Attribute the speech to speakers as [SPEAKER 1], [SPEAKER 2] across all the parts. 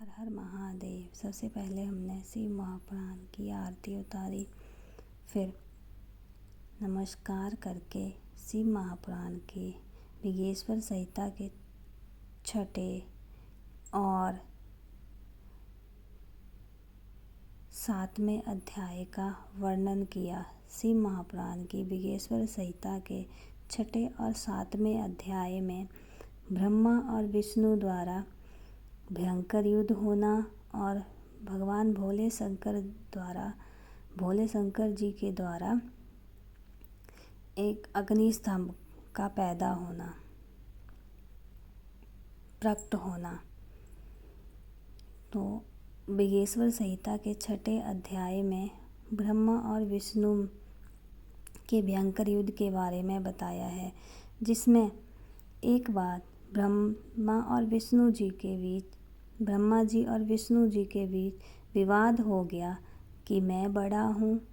[SPEAKER 1] हर हर महादेव। सबसे पहले हमने शिव महापुराण की आरती उतारी, फिर नमस्कार करके शिव महापुराण के विघ्नेश्वर संहिता के छठे और 7वें अध्याय का वर्णन किया। शिव महापुराण की विघ्नेश्वर संहिता के छठे और 7वें अध्याय में ब्रह्मा और विष्णु द्वारा भयंकर युद्ध होना और भगवान भोले शंकर जी के द्वारा एक अग्नि स्तंभ का पैदा होना, प्रकट होना। तो विघ्नेश्वर संहिता के छठे अध्याय में ब्रह्मा और विष्णु के भयंकर युद्ध के बारे में बताया है, जिसमें एक बार ब्रह्मा जी और विष्णु जी के बीच विवाद हो गया कि मैं बड़ा हूँ,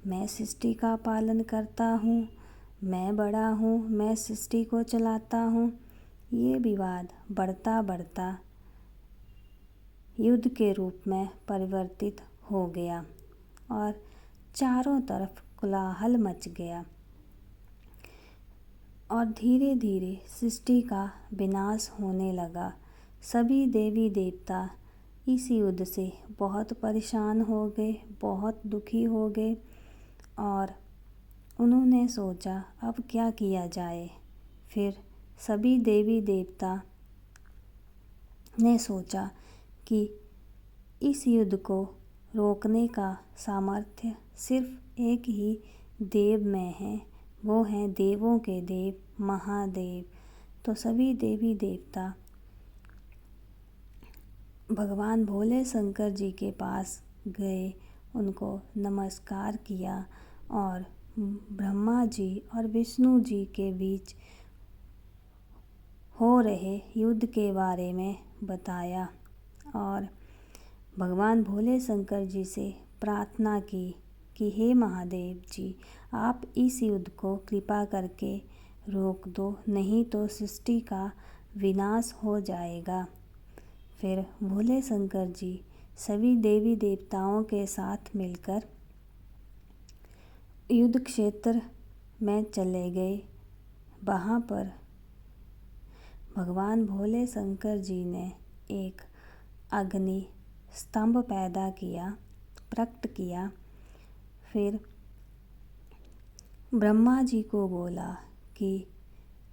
[SPEAKER 1] मैं सृष्टि का पालन करता हूँ, मैं बड़ा हूँ, मैं सृष्टि को चलाता हूँ। ये विवाद बढ़ता बढ़ता युद्ध के रूप में परिवर्तित हो गया और चारों तरफ कोलाहल मच गया और धीरे धीरे सृष्टि का विनाश होने लगा। सभी देवी देवता इस युद्ध से बहुत परेशान हो गए, बहुत दुखी हो गए और उन्होंने सोचा अब क्या किया जाए। फिर सभी देवी देवता ने सोचा कि इस युद्ध को रोकने का सामर्थ्य सिर्फ एक ही देव में है, वो हैं देवों के देव महादेव। तो सभी देवी देवता भगवान भोले शंकर जी के पास गए, उनको नमस्कार किया और ब्रह्मा जी और विष्णु जी के बीच हो रहे युद्ध के बारे में बताया और भगवान भोले शंकर जी से प्रार्थना की कि हे महादेव जी, आप इस युद्ध को कृपा करके रोक दो, नहीं तो सृष्टि का विनाश हो जाएगा। फिर भोले शंकर जी सभी देवी देवताओं के साथ मिलकर युद्ध क्षेत्र में चले गए। वहाँ पर भगवान भोले शंकर जी ने एक अग्नि स्तंभ पैदा किया, प्रकट किया। फिर ब्रह्मा जी को बोला कि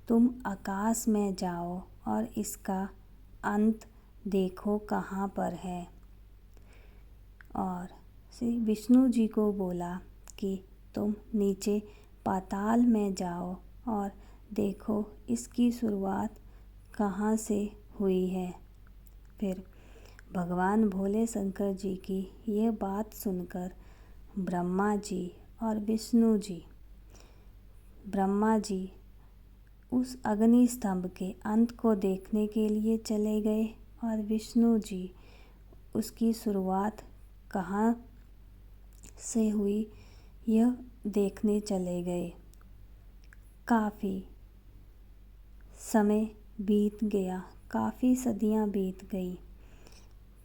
[SPEAKER 1] तुम आकाश में जाओ और इसका अंत देखो कहाँ पर है, और श्री विष्णु जी को बोला कि तुम नीचे पाताल में जाओ और देखो इसकी शुरुआत कहाँ से हुई है। फिर भगवान भोले शंकर जी की ये बात सुनकर ब्रह्मा जी और विष्णु जी, ब्रह्मा जी उस अग्नि स्तंभ के अंत को देखने के लिए चले गए और विष्णु जी उसकी शुरुआत कहाँ से हुई यह देखने चले गए। काफ़ी समय बीत गया, काफ़ी सदियाँ बीत गई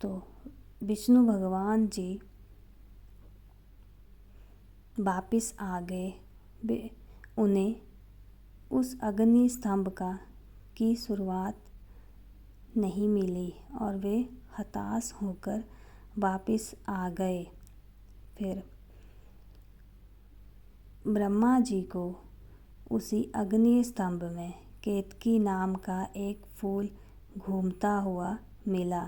[SPEAKER 1] तो विष्णु भगवान जी वापस आ गए। उन्हें उस अग्नि स्तंभ की शुरुआत नहीं मिली और वे हताश होकर वापस आ गए। फिर ब्रह्मा जी को उसी अग्नि स्तंभ में केतकी नाम का एक फूल घूमता हुआ मिला।